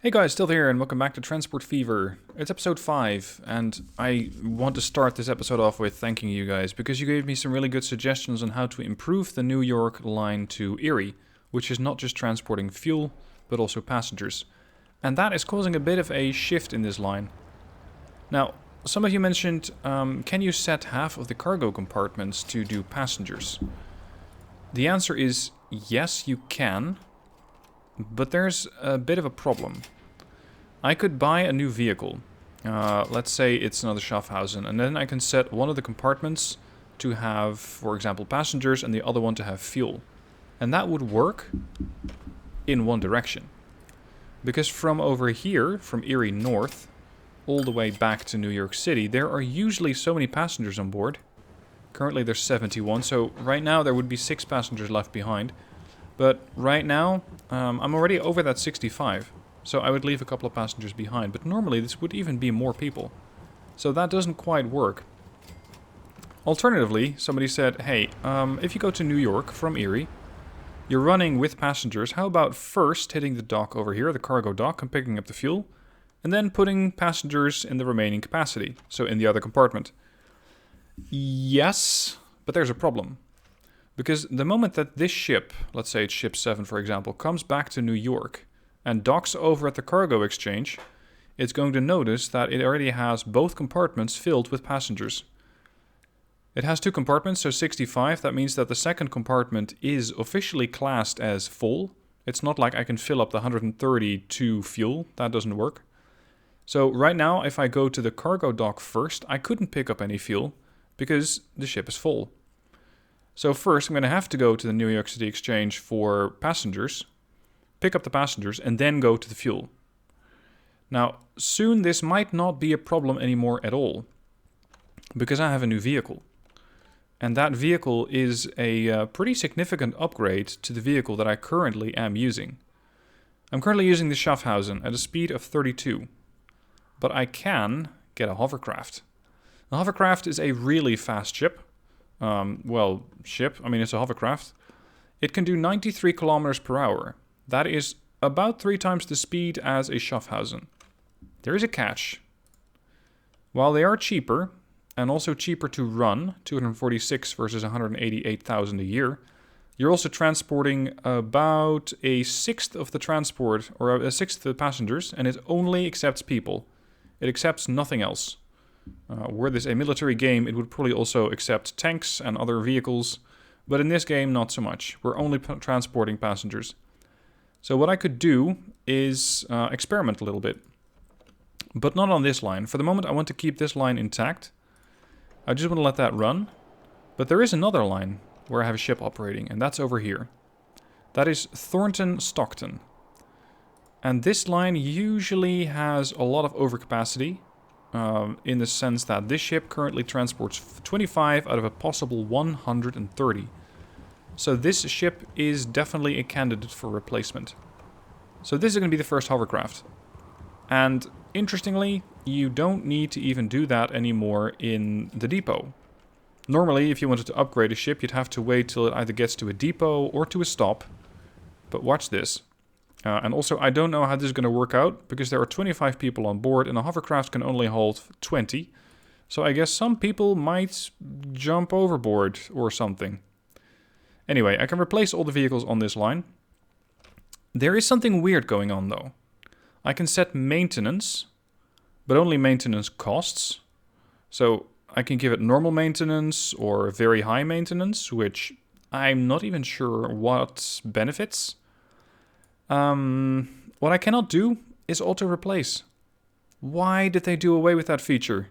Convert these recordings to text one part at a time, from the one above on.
Hey guys, still here and welcome back to Transport Fever. It's episode 5 and I want to start this episode off with thanking you guys because you gave me some really good suggestions on how to improve the New York line to Erie, which is not just transporting fuel but also passengers. And that is causing a bit of a shift in this line. Now, some of you mentioned, can you set half of the cargo compartments to do passengers? The answer is yes, you can. But there's a bit of a problem. I could buy a new vehicle. Let's say it's another Schaffhausen, and then I can set one of the compartments to have, for example, passengers and the other one to have fuel. And that would work in one direction. Because from over here, from Erie North, all the way back to New York City, there are usually so many passengers on board. Currently there's 71, so right now there would be 6 passengers left behind. But right now, I'm already over that 65, so I would leave a couple of passengers behind. But normally this would even be more people. So that doesn't quite work. Alternatively, somebody said, hey, if you go to New York from Erie, you're running with passengers, how about first hitting the dock over here, the cargo dock, and picking up the fuel, and then putting passengers in the remaining capacity, so in the other compartment? Yes, but there's a problem. Because the moment that this ship, let's say it's ship 7 for example, comes back to New York and docks over at the cargo exchange, it's going to notice that it already has both compartments filled with passengers. It has 2 compartments, so 65. That means that the second compartment is officially classed as full. It's not like I can fill up the 130 to fuel. That doesn't work. So right now, if I go to the cargo dock first, I couldn't pick up any fuel because the ship is full. So first, I'm going to have to go to the New York City Exchange for passengers, pick up the passengers, and then go to the fuel. Now, soon this might not be a problem anymore at all, because I have a new vehicle. And that vehicle is a pretty significant upgrade to the vehicle that I currently am using. I'm currently using the Schaffhausen at a speed of 32, but I can get a hovercraft. The hovercraft is a really fast ship. It's a hovercraft. It can do 93 kilometers per hour. That is about 3 times the speed as a Schaffhausen. There is a catch. While they are cheaper, and also cheaper to run, 246 versus 188,000 a year, you're also transporting about a sixth of the transport, or a sixth of the passengers, and it only accepts people. It accepts nothing else. Were this a military game, it would probably also accept tanks and other vehicles, but in this game, not so much. We're only transporting passengers. So what I could do is experiment a little bit, but not on this line. For the moment, I want to keep this line intact. I just want to let that run, but there is another line where I have a ship operating, and that's over here. That is Thornton-Stockton. And this line usually has a lot of overcapacity. In the sense that this ship currently transports 25 out of a possible 130. So this ship is definitely a candidate for replacement. So this is going to be the first hovercraft. And interestingly, you don't need to even do that anymore in the depot. Normally, if you wanted to upgrade a ship, you'd have to wait till it either gets to a depot or to a stop. But watch this. And also, I don't know how this is going to work out, because there are 25 people on board, and a hovercraft can only hold 20. So I guess some people might jump overboard or something. Anyway, I can replace all the vehicles on this line. There is something weird going on, though. I can set maintenance, but only maintenance costs. So I can give it normal maintenance or very high maintenance, which I'm not even sure what benefits. What I cannot do is auto-replace. Why did they do away with that feature?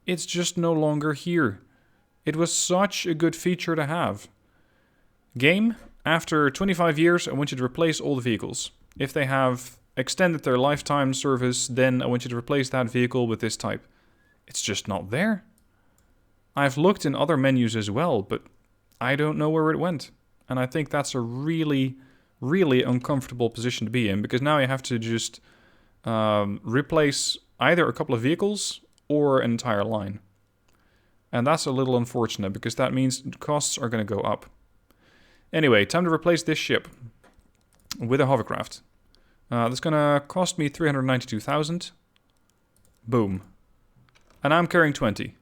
It's just no longer here. It was such a good feature to have. Game, after 25 years, I want you to replace all the vehicles. If they have extended their lifetime service, then I want you to replace that vehicle with this type. It's just not there. I've looked in other menus as well, but I don't know where it went. And I think that's a really uncomfortable position to be in, because now you have to just replace either a couple of vehicles or an entire line. And that's a little unfortunate, because that means costs are going to go up. Anyway, time to replace this ship with a hovercraft. That's gonna cost me 392,000. Boom. And I'm carrying 20.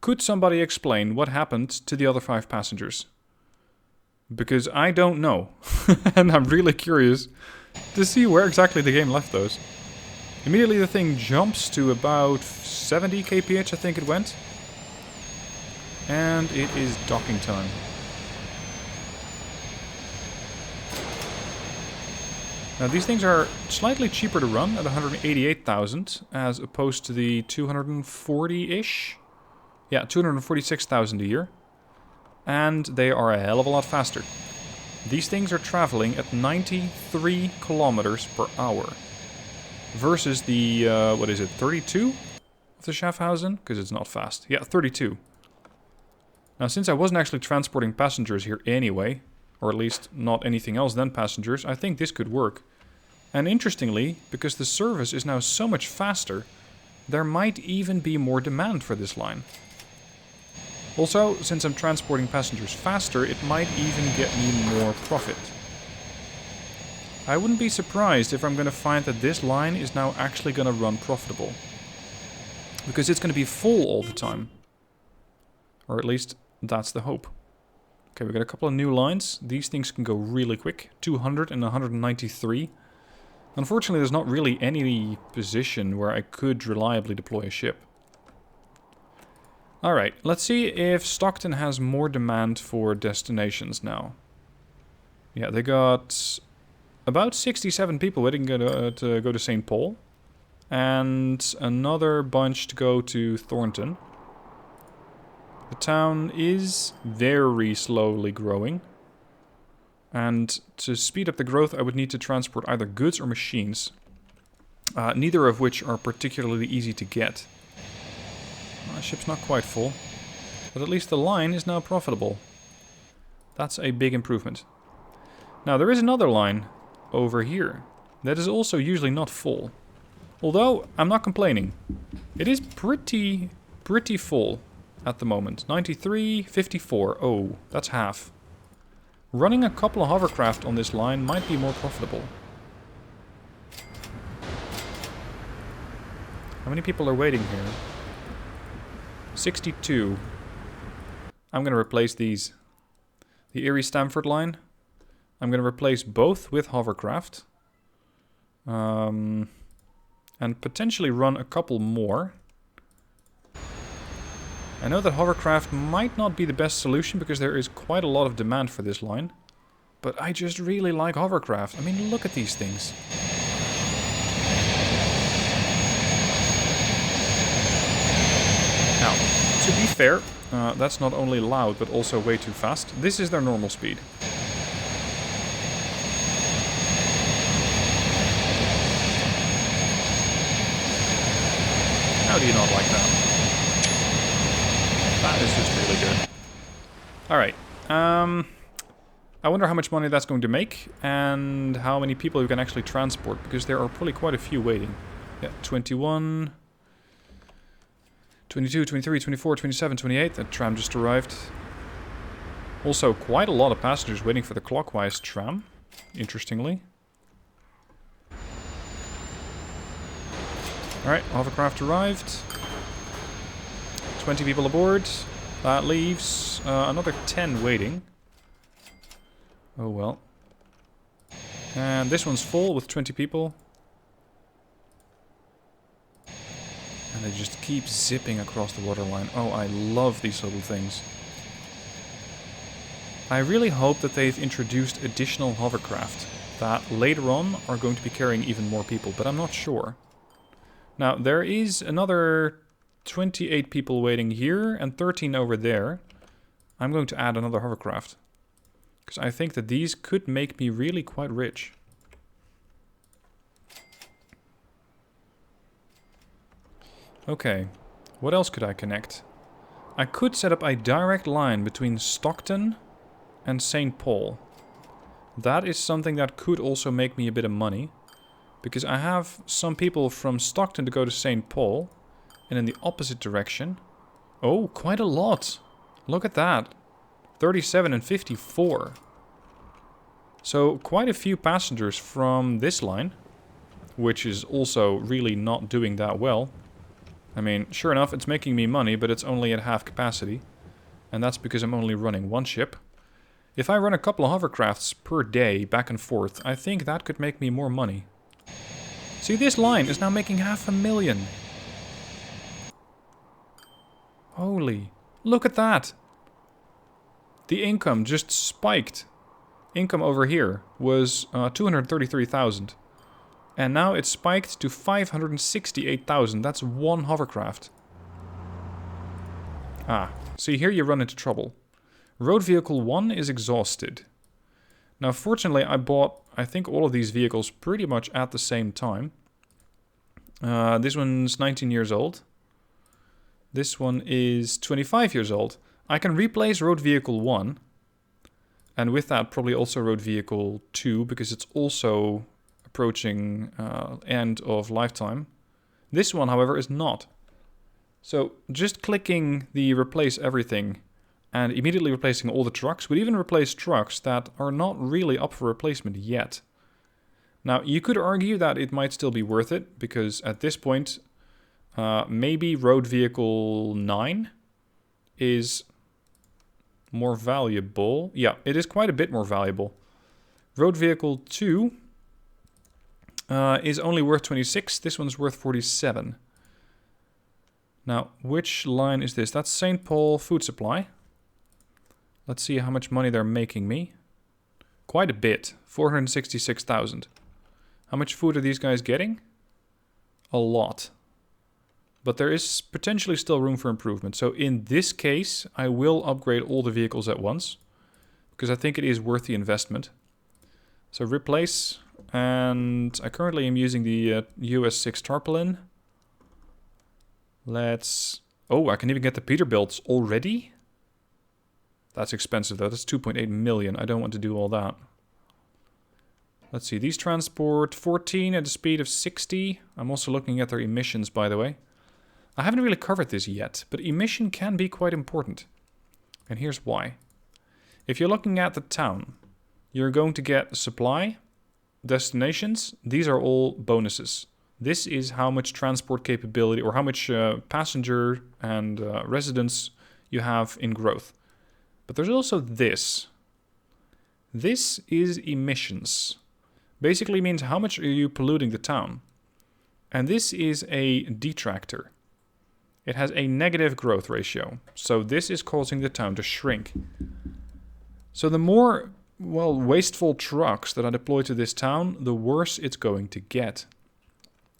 Could somebody explain what happened to the other 5 passengers? Because I don't know. And I'm really curious to see where exactly the game left those. Immediately the thing jumps to about 70 kph, I think it went. And it is docking time. Now these things are slightly cheaper to run at 188,000 as opposed to the 240-ish. Yeah, 246,000 a year. And they are a hell of a lot faster. These things are traveling at 93 kilometers per hour. Versus the, what is it, 32 of the Schaffhausen? Because it's not fast. Yeah, 32. Now, since I wasn't actually transporting passengers here anyway, or at least not anything else than passengers, I think this could work. And interestingly, because the service is now so much faster, there might even be more demand for this line. Also, since I'm transporting passengers faster, it might even get me more profit. I wouldn't be surprised if I'm going to find that this line is now actually going to run profitable. Because it's going to be full all the time. Or at least, that's the hope. Okay, we got a couple of new lines. These things can go really quick. 200 and 193. Unfortunately, there's not really any position where I could reliably deploy a ship. Alright, let's see if Stockton has more demand for destinations now. Yeah, they got about 67 people waiting to go to St. Paul. And another bunch to go to Thornton. The town is very slowly growing. And to speed up the growth, I would need to transport either goods or machines. Neither of which are particularly easy to get. My ship's not quite full. But at least the line is now profitable. That's a big improvement. Now, there is another line over here that is also usually not full. Although, I'm not complaining. It is pretty full at the moment. 93, 54. Oh, that's half. Running a couple of hovercraft on this line might be more profitable. How many people are waiting here? 62. I'm going to replace these. The Erie-Stamford line. I'm going to replace both with hovercraft. And potentially run a couple more. I know that hovercraft might not be the best solution because there is quite a lot of demand for this line. But I just really like hovercraft. I mean, look at these things. Now, to be fair, that's not only loud but also way too fast. This is their normal speed. How do you not like that? That is just really good. Alright. I wonder how much money that's going to make and how many people you can actually transport, because there are probably quite a few waiting. Yeah, 21, 22, 23, 24, 27, 28. That tram just arrived. Also, quite a lot of passengers waiting for the clockwise tram, interestingly. Alright, hovercraft arrived. 20 people aboard. That leaves another 10 waiting. Oh well. And this one's full with 20 people. And they just keep zipping across the waterline. Oh, I love these little things. I really hope that they've introduced additional hovercraft that later on are going to be carrying even more people, but I'm not sure. Now, there is another 28 people waiting here and 13 over there. I'm going to add another hovercraft. Because I think that these could make me really quite rich. Okay, what else could I connect? I could set up a direct line between Stockton and St. Paul. That is something that could also make me a bit of money. Because I have some people from Stockton to go to St. Paul. And in the opposite direction. Oh, quite a lot. Look at that. 37 and 54. So quite a few passengers from this line, which is also really not doing that well. I mean, sure enough, it's making me money, but it's only at half capacity. And that's because I'm only running one ship. If I run a couple of hovercrafts per day, back and forth, I think that could make me more money. See, this line is now making 500,000. Holy, look at that. The income just spiked. Income over here was 233,000. And now it's spiked to 568,000. That's one hovercraft. Ah, see, here you run into trouble. Road vehicle 1 is exhausted. Now, fortunately, I bought, I think, all of these vehicles pretty much at the same time. This one's 19 years old. This one is 25 years old. I can replace road vehicle 1. And with that, probably also road vehicle 2, because it's also approaching end of lifetime. This one, however, is not. So just clicking the replace everything and immediately replacing all the trucks would even replace trucks that are not really up for replacement yet. Now, you could argue that it might still be worth it, because at this point, maybe road vehicle 9 is more valuable. Yeah, it is quite a bit more valuable. Road vehicle 2 is only worth 26. This one's worth 47. Now, which line is this? That's St. Paul Food Supply. Let's see how much money they're making me. Quite a bit. 466,000. How much food are these guys getting? A lot. But there is potentially still room for improvement. So in this case, I will upgrade all the vehicles at once, because I think it is worth the investment. So replace, and I currently am using the US 6 tarpaulin. Let's... Oh, I can even get the Peterbilts already? That's expensive though, that's 2.8 million. I don't want to do all that. Let's see, these transport 14 at a speed of 60. I'm also looking at their emissions, by the way. I haven't really covered this yet, but emission can be quite important. And here's why. If you're looking at the town, you're going to get supply, destinations. These are all bonuses. This is how much transport capability or how much passenger and residents you have in growth. But there's also this. This is emissions. Basically means how much are you polluting the town. And this is a detractor. It has a negative growth ratio. So this is causing the town to shrink. So the more, well, wasteful trucks that I deploy to this town, the worse it's going to get.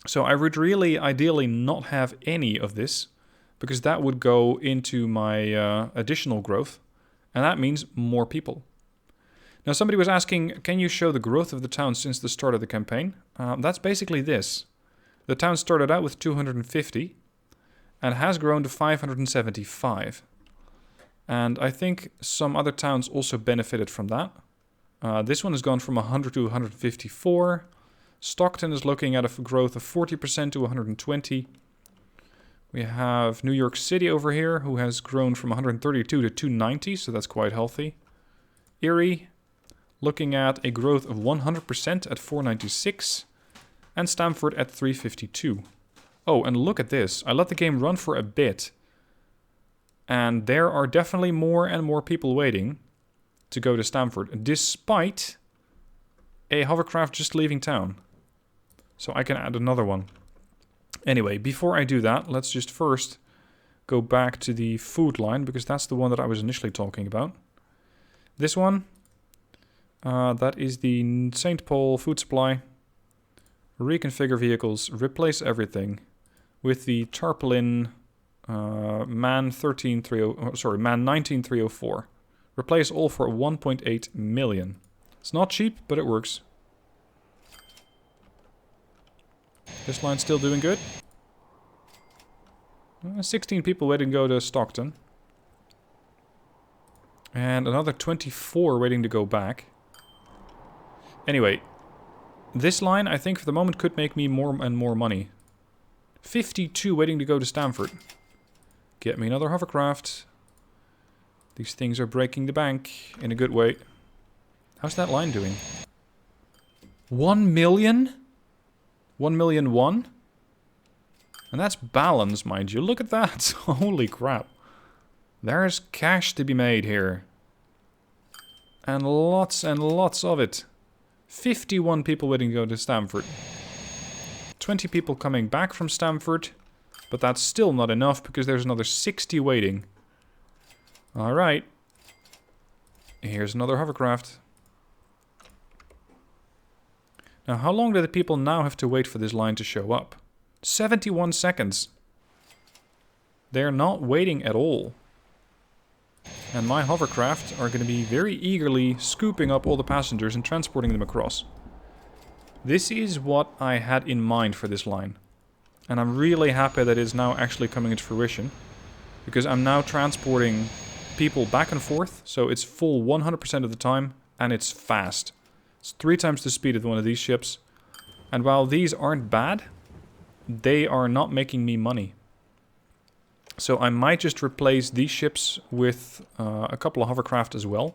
So I would really ideally not have any of this, because that would go into my additional growth. And that means more people. Now somebody was asking, can you show the growth of the town since the start of the campaign? That's basically this. The town started out with 250 and has grown to 575. And I think some other towns also benefited from that. This one has gone from 100 to 154. Stockton is looking at a growth of 40% to 120. We have New York City over here, who has grown from 132 to 290, so that's quite healthy. Erie, looking at a growth of 100% at 496. And Stamford at 352. Oh, and look at this. I let the game run for a bit. And there are definitely more and more people waiting to go to Stamford, despite a hovercraft just leaving town. So I can add another one. Anyway, before I do that, let's just first go back to the food line, because that's the one that I was initially talking about. This one, that is the St. Paul Food Supply. Reconfigure vehicles, replace everything with the tarpaulin Man 19304. Replace all for 1.8 million. It's not cheap, but it works. This line's still doing good. 16 people waiting to go to Stockton. And another 24 waiting to go back. Anyway, this line, I think, for the moment could make me more and more money. 52 waiting to go to Stamford. Get me another hovercraft. These things are breaking the bank in a good way. How's that line doing? 1 million? 1,000,001? And that's balance, mind you. Look at that. Holy crap. There's cash to be made here. And lots of it. 51 people waiting to go to Stamford. 20 people coming back from Stamford. But that's still not enough because there's another 60 waiting. Alright. Here's another hovercraft. Now, how long do the people now have to wait for this line to show up? 71 seconds. They're not waiting at all. And my hovercraft are going to be very eagerly scooping up all the passengers and transporting them across. This is what I had in mind for this line. And I'm really happy that it's now actually coming into fruition. Because I'm now transporting people back and forth. So it's full 100% of the time. And it's fast. It's 3 times the speed of one of these ships. And while these aren't bad, they are not making me money. So I might just replace these ships with a couple of hovercraft as well.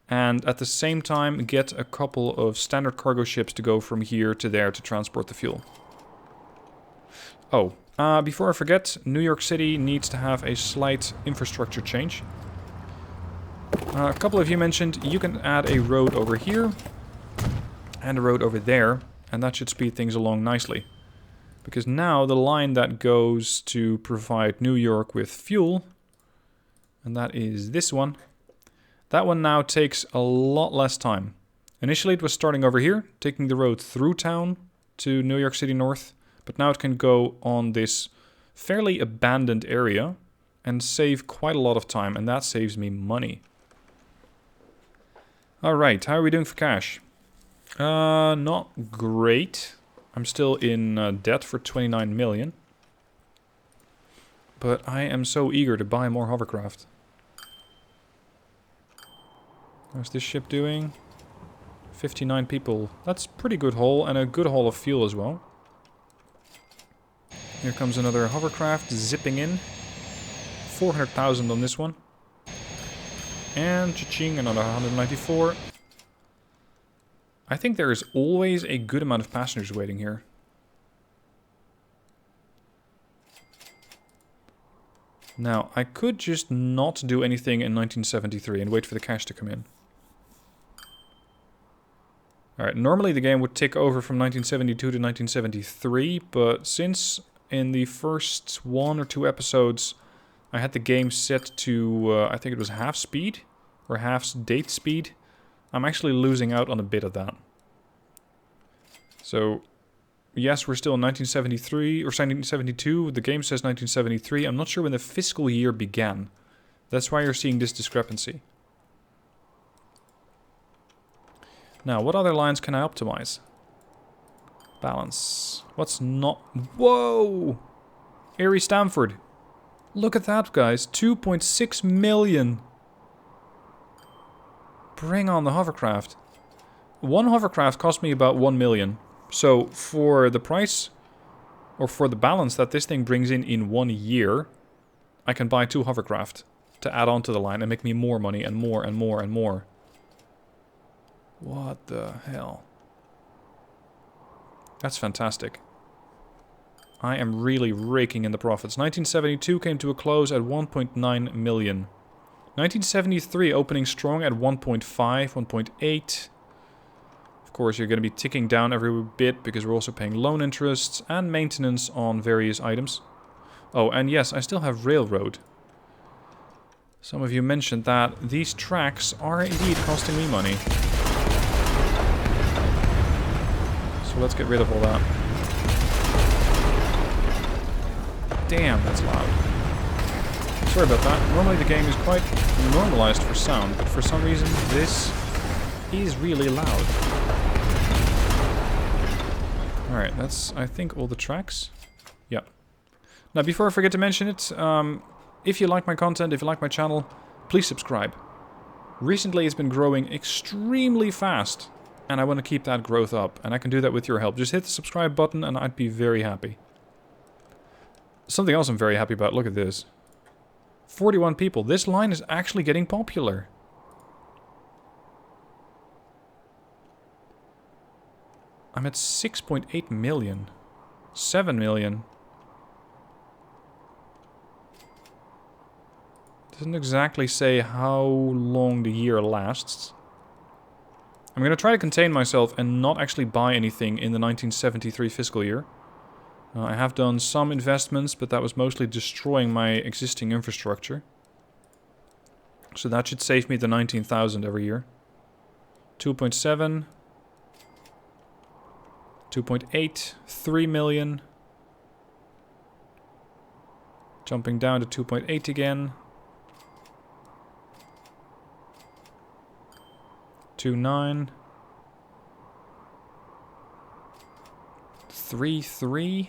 And at the same time get a couple of standard cargo ships to go from here to there to transport the fuel. Oh, before I forget, New York City needs to have a slight infrastructure change. A couple of you mentioned you can add a road over here and a road over there, and that should speed things along nicely. Because now the line that goes to provide New York with fuel, and that is this one, that one now takes a lot less time. Initially it was starting over here, taking the road through town to New York City North, but now it can go on this fairly abandoned area and save quite a lot of time, and that saves me money. Alright, how are we doing for cash? Not great. I'm still in debt for 29 million. But I am so eager to buy more hovercraft. How's this ship doing? 59 people. That's pretty good haul, and a good haul of fuel as well. Here comes another hovercraft zipping in. 400,000 on this one. And cha-ching, another 194. I think there is always a good amount of passengers waiting here. Now, I could just not do anything in 1973 and wait for the cash to come in. Alright, normally the game would tick over from 1972 to 1973, but since in the first 1 or 2 episodes I had the game set to, I think it was half speed, or half date speed, I'm actually losing out on a bit of that. So, yes, we're still in 1973, or 1972, the game says 1973, I'm not sure when the fiscal year began. That's why you're seeing this discrepancy. Now, what other lines can I optimize? Balance. What's not... Whoa! Erie Stamford. Look at that, guys. 2.6 million. Bring on the hovercraft. One hovercraft cost me about 1 million. So, for the price, or for the balance that this thing brings in 1 year, I can buy 2 hovercraft to add on to the line and make me more money and more and more and more. What the hell? That's fantastic. I am really raking in the profits. 1972 came to a close at 1.9 million. 1973 opening strong at 1.5, 1.8. Of course, you're going to be ticking down every bit because we're also paying loan interests and maintenance on various items. Oh, and yes, I still have railroad. Some of you mentioned that these tracks are indeed costing me money. So let's get rid of all that. Damn, that's loud. Sorry about that. Normally the game is quite normalized for sound, but for some reason this is really loud. Alright, that's, I think, all the tracks. Yep. Now, before I forget to mention it, if you like my content, if you like my channel, please subscribe. Recently it's been growing extremely fast, and I want to keep that growth up, and I can do that with your help. Just hit the subscribe button and I'd be very happy. Something else I'm very happy about, look at this. 41 people. This line is actually getting popular. I'm at 6.8 million. 7 million. Doesn't exactly say how long the year lasts. I'm going to try to contain myself and not actually buy anything in the 1973 fiscal year. I have done some investments, but that was mostly destroying my existing infrastructure. So that should save me the 19,000 every year. 2.7. 2.8. 3 million. Jumping down to 2.8 again. 2.9. 3.3.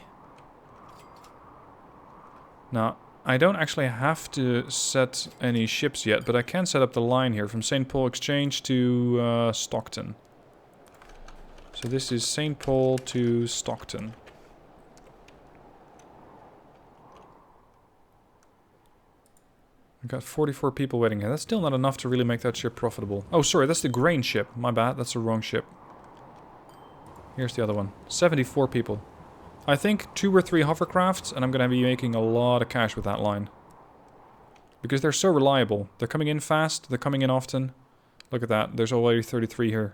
Now, I don't actually have to set any ships yet, but I can set up the line here from St. Paul Exchange to Stockton. So this is St. Paul to Stockton. I've got 44 people waiting here. That's still not enough to really make that ship profitable. Oh, sorry, that's the grain ship. My bad, that's the wrong ship. Here's the other one. 74 people. I think 2 or 3 hovercrafts, and I'm going to be making a lot of cash with that line. Because they're so reliable. They're coming in fast, they're coming in often. Look at that, there's already 33 here.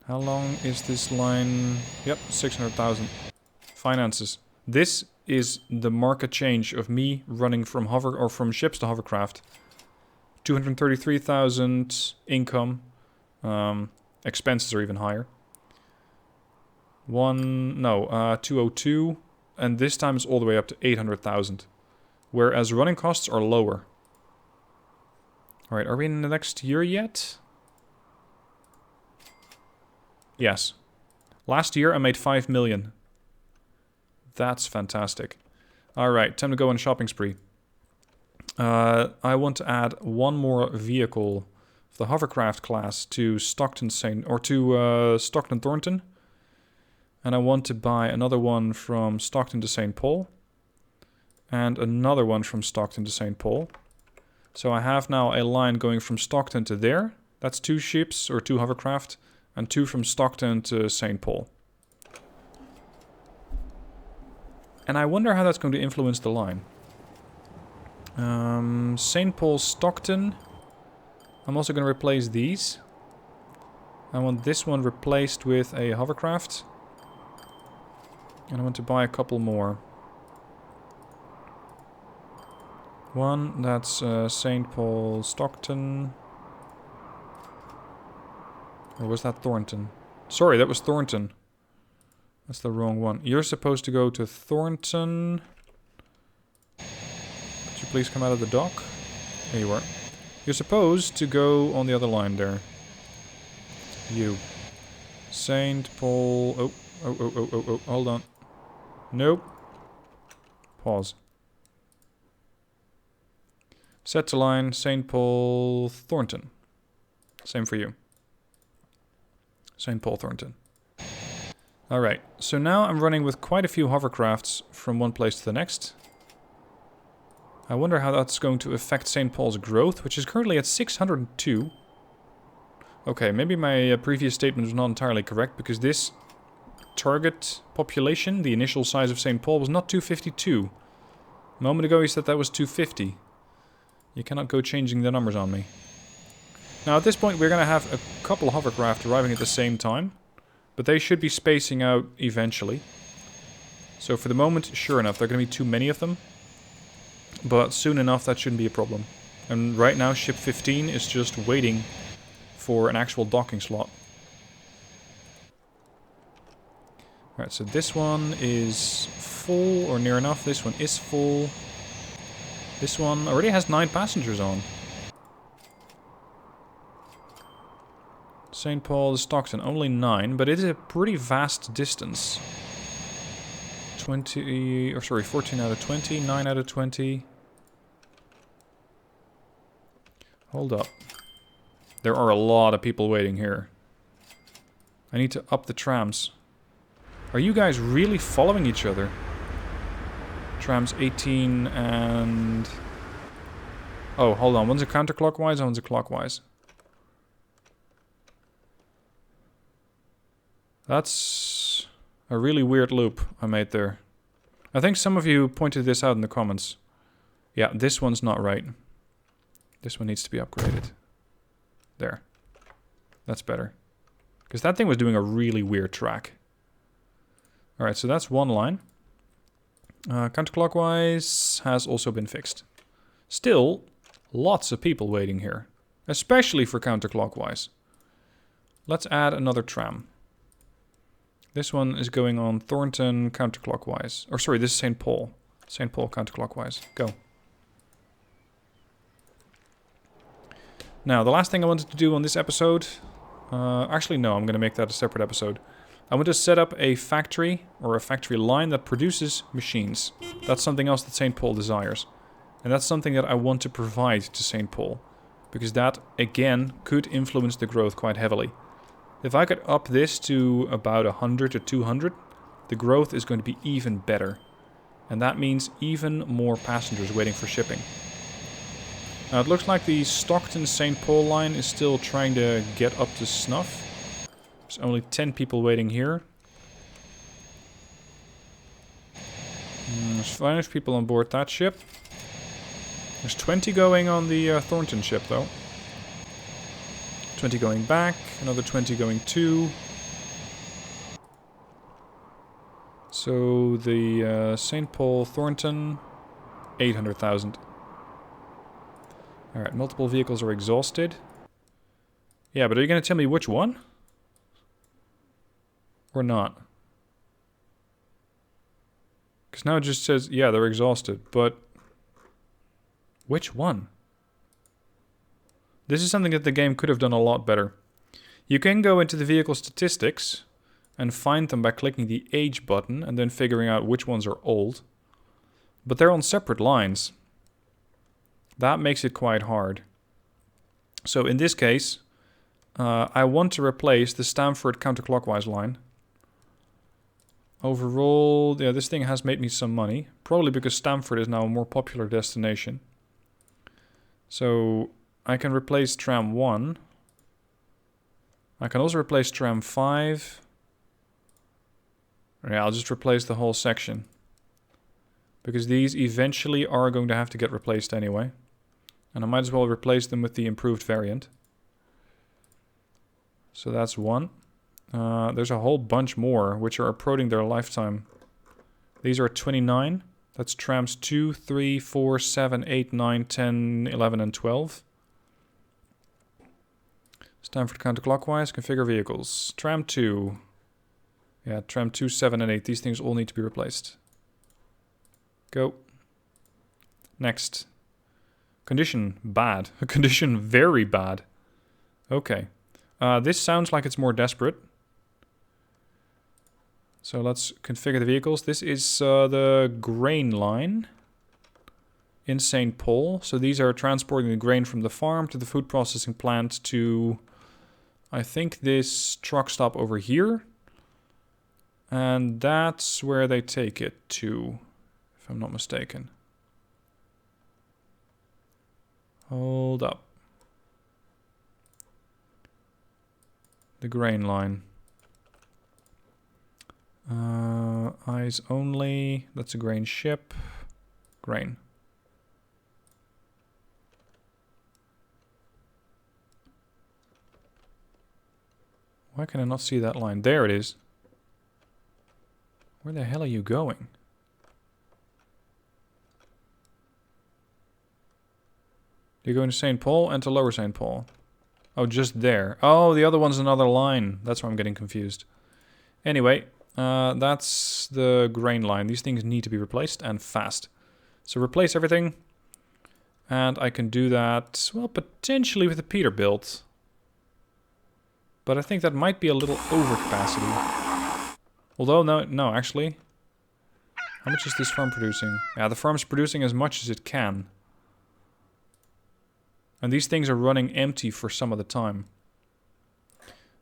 How long is this line? Yep, 600,000. Finances. This is the market change of me running from from ships to hovercraft. 233,000 income. Expenses are even higher. 202, and this time it's all the way up to 800,000. Whereas running costs are lower. Alright, are we in the next year yet? Yes. Last year I made 5 million. That's fantastic. Alright, time to go on a shopping spree. I want to add one more vehicle of the hovercraft class to Stockton Thornton. And I want to buy another one from Stockton to St. Paul. And another one from Stockton to St. Paul. So I have now a line going from Stockton to there. That's 2 ships, or 2 hovercraft. And 2 from Stockton to St. Paul. And I wonder how that's going to influence the line. St. Paul, Stockton. I'm also going to replace these. I want this one replaced with a hovercraft. And I want to buy a couple more. One, that's St. Paul, Stockton. Or was that Thornton? Sorry, that was Thornton. That's the wrong one. You're supposed to go to Thornton. Could you please come out of the dock? There you are. You're supposed to go on the other line there. You. St. Paul... Oh, hold on. Nope. Pause. Set to line, St. Paul, Thornton. Same for you. St. Paul, Thornton. Alright, so now I'm running with quite a few hovercrafts from one place to the next. I wonder how that's going to affect St. Paul's growth, which is currently at 602. Okay, maybe my previous statement was not entirely correct, because this target population, the initial size of St. Paul, was not 252. A moment ago he said that was 250. You cannot go changing the numbers on me. Now at this point we're going to have a couple hovercraft arriving at the same time. But they should be spacing out eventually. So for the moment, sure enough, there are going to be too many of them. But soon enough that shouldn't be a problem. And right now ship 15 is just waiting for an actual docking slot. Alright, so this one is full, or near enough. This one is full. This one already has 9 passengers on. St. Paul to Stockton, only 9, but it is a pretty vast distance. 14 out of 20, 9 out of 20. Hold up. There are a lot of people waiting here. I need to up the trams. Are you guys really following each other? Trams 18 and... Oh, hold on. One's a counterclockwise, one's a clockwise. That's a really weird loop I made there. I think some of you pointed this out in the comments. Yeah, this one's not right. This one needs to be upgraded. There. That's better. Because that thing was doing a really weird track. Alright, so that's one line. Counterclockwise has also been fixed. Still, lots of people waiting here. Especially for counterclockwise. Let's add another tram. This one is going on Thornton counterclockwise. Or sorry, this is St. Paul. St. Paul counterclockwise. Go. Now, the last thing I wanted to do on this episode... actually, no, I'm going to make that a separate episode. I want to set up a factory, or a factory line that produces machines. That's something else that St. Paul desires. And that's something that I want to provide to St. Paul. Because that, again, could influence the growth quite heavily. If I could up this to about 100 or 200, the growth is going to be even better. And that means even more passengers waiting for shipping. Now it looks like the Stockton-St. Paul line is still trying to get up to snuff. There's only 10 people waiting here. There's 5 people on board that ship. There's 20 going on the Thornton ship though. 20 going back, another 20 going to. So the St. Paul Thornton, 800,000. Alright, multiple vehicles are exhausted. Yeah, but are you going to tell me which one? Or not? Because now it just says, yeah, they're exhausted, but... which one? This is something that the game could have done a lot better. You can go into the vehicle statistics and find them by clicking the age button and then figuring out which ones are old. But they're on separate lines. That makes it quite hard. So in this case, I want to replace the Stamford counterclockwise line. Overall, yeah, this thing has made me some money. Probably because Stamford is now a more popular destination. So I can replace tram 1. I can also replace tram 5. Yeah, I'll just replace the whole section. Because these eventually are going to have to get replaced anyway. And I might as well replace them with the improved variant. So that's one. There's a whole bunch more which are approaching their lifetime. These are 29. That's trams 2, 3, 4, 7, 8, 9, 10, 11, and 12. Stamford counterclockwise. Configure vehicles. Tram 2. Yeah, tram 2, 7, and 8. These things all need to be replaced. Go. Next. Condition bad. Condition very bad. Okay. This sounds like it's more desperate. So let's configure the vehicles. This is the grain line in St. Paul. So these are transporting the grain from the farm to the food processing plant to, I think, this truck stop over here. And that's where they take it to, if I'm not mistaken. Hold up. The grain line. Eyes only. That's a grain ship. Grain. Why can I not see that line? There it is. Where the hell are you going? You're going to St. Paul and to Lower St. Paul. Oh, just there. Oh, the other one's another line. That's why I'm getting confused. Anyway, that's the grain line. These things need to be replaced and fast. So replace everything. And I can do that, well, potentially with the Peterbilt. But I think that might be a little overcapacity. Although, no, actually. How much is this farm producing? Yeah, the farm's producing as much as it can. And these things are running empty for some of the time.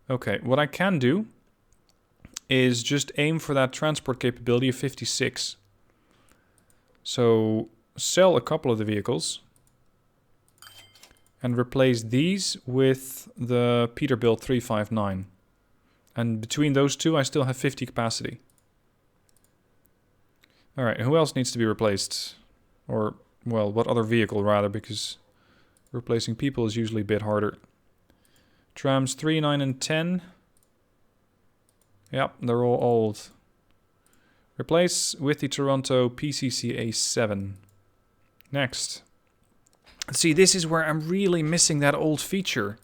Okay, what I can do is just aim for that transport capability of 56. So sell a couple of the vehicles. And replace these with the Peterbilt 359. And between those two, I still have 50 capacity. Alright, who else needs to be replaced? Or, well, what other vehicle, rather, because replacing people is usually a bit harder. Trams 3, 9, and 10. Yep, they're all old. Replace with the Toronto PCCA 7. Next. See, this is where I'm really missing that old feature.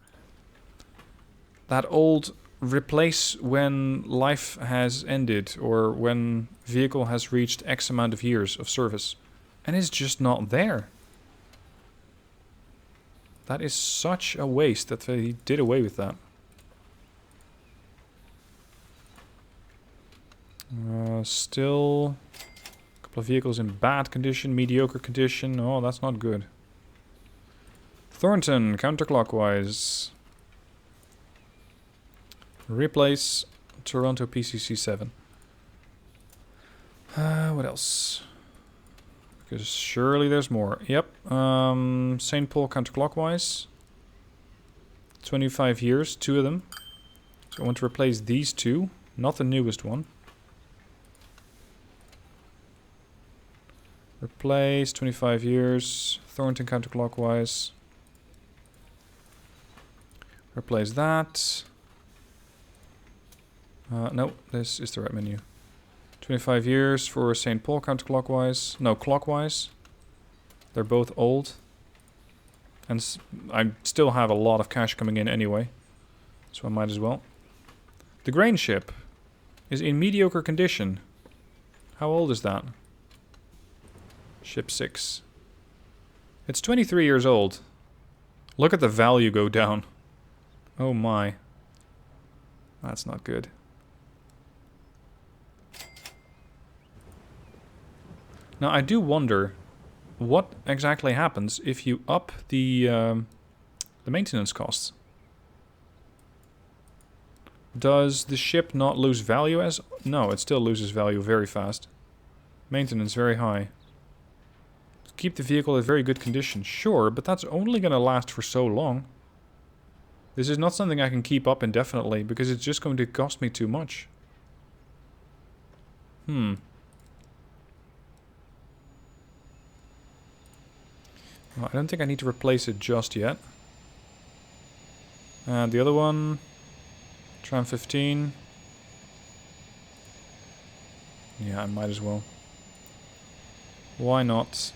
That old replace when life has ended or when vehicle has reached X amount of years of service. And it's just not there. That is such a waste that they did away with that. Still a couple of vehicles in bad condition, mediocre condition. Oh, that's not good. Thornton, counterclockwise. Replace Toronto PCC 7. What else? Because surely there's more. Yep. St. Paul counterclockwise. 25 years, 2 of them. So I want to replace these 2, not the newest one. Replace 25 years. Thornton counterclockwise. Replace that. No, this is the right menu. 25 years for St. Paul counterclockwise. No, clockwise. They're both old. And I still have a lot of cash coming in anyway. So I might as well. The grain ship is in mediocre condition. How old is that? Ship 6. It's 23 years old. Look at the value go down. Oh my. That's not good. Now, I do wonder what exactly happens if you up the maintenance costs. Does the ship not lose value as... No, it still loses value very fast. Maintenance very high. Keep the vehicle in very good condition. Sure, but that's only going to last for so long. This is not something I can keep up indefinitely because it's just going to cost me too much. Well, I don't think I need to replace it just yet. And the other one, Tram 15. Yeah, I might as well. Why not?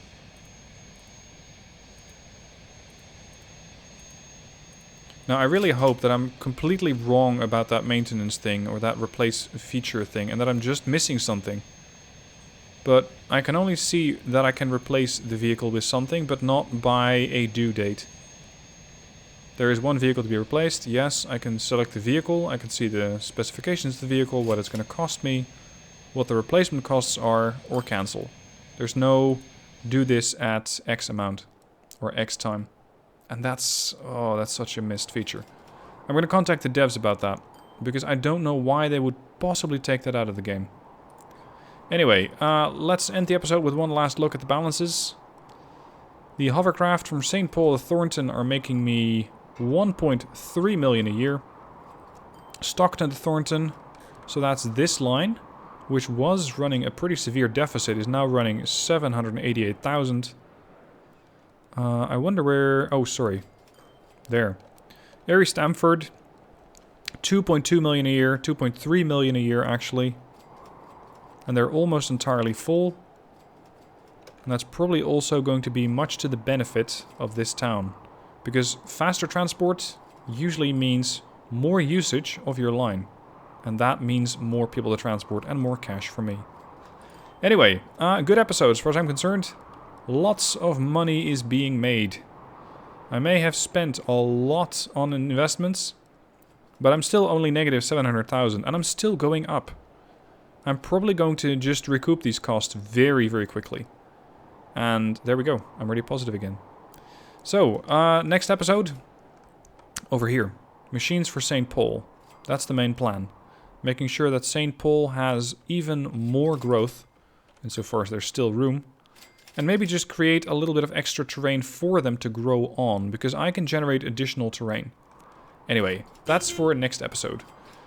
Now, I really hope that I'm completely wrong about that maintenance thing or that replace feature thing and that I'm just missing something. But I can only see that I can replace the vehicle with something, but not by a due date. There is one vehicle to be replaced. Yes, I can select the vehicle. I can see the specifications of the vehicle, what it's going to cost me, what the replacement costs are, or cancel. There's no do this at X amount or X time. And that's, oh, that's such a missed feature. I'm going to contact the devs about that, because I don't know why they would possibly take that out of the game. Anyway, let's end the episode with one last look at the balances. The Hovercraft from St. Paul to Thornton are making me 1.3 million a year. Stockton to Thornton, so that's this line, which was running a pretty severe deficit, is now running 788,000. I wonder where... Oh, sorry. There. Erie Stamford, 2.2 million a year, 2.3 million a year actually. And they're almost entirely full. And that's probably also going to be much to the benefit of this town. Because faster transport usually means more usage of your line. And that means more people to transport and more cash for me. Anyway, good episode as far as I'm concerned. Lots of money is being made. I may have spent a lot on investments, but I'm still only negative 700,000 and I'm still going up. I'm probably going to just recoup these costs very, very quickly. And there we go. I'm really positive again. So, next episode. Over here. Machines for St. Paul. That's the main plan. Making sure that St. Paul has even more growth, insofar as there's still room. And maybe just create a little bit of extra terrain for them to grow on, because I can generate additional terrain. Anyway, that's for next episode.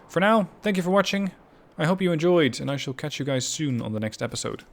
For now, thank you for watching. I hope you enjoyed, and I shall catch you guys soon on the next episode.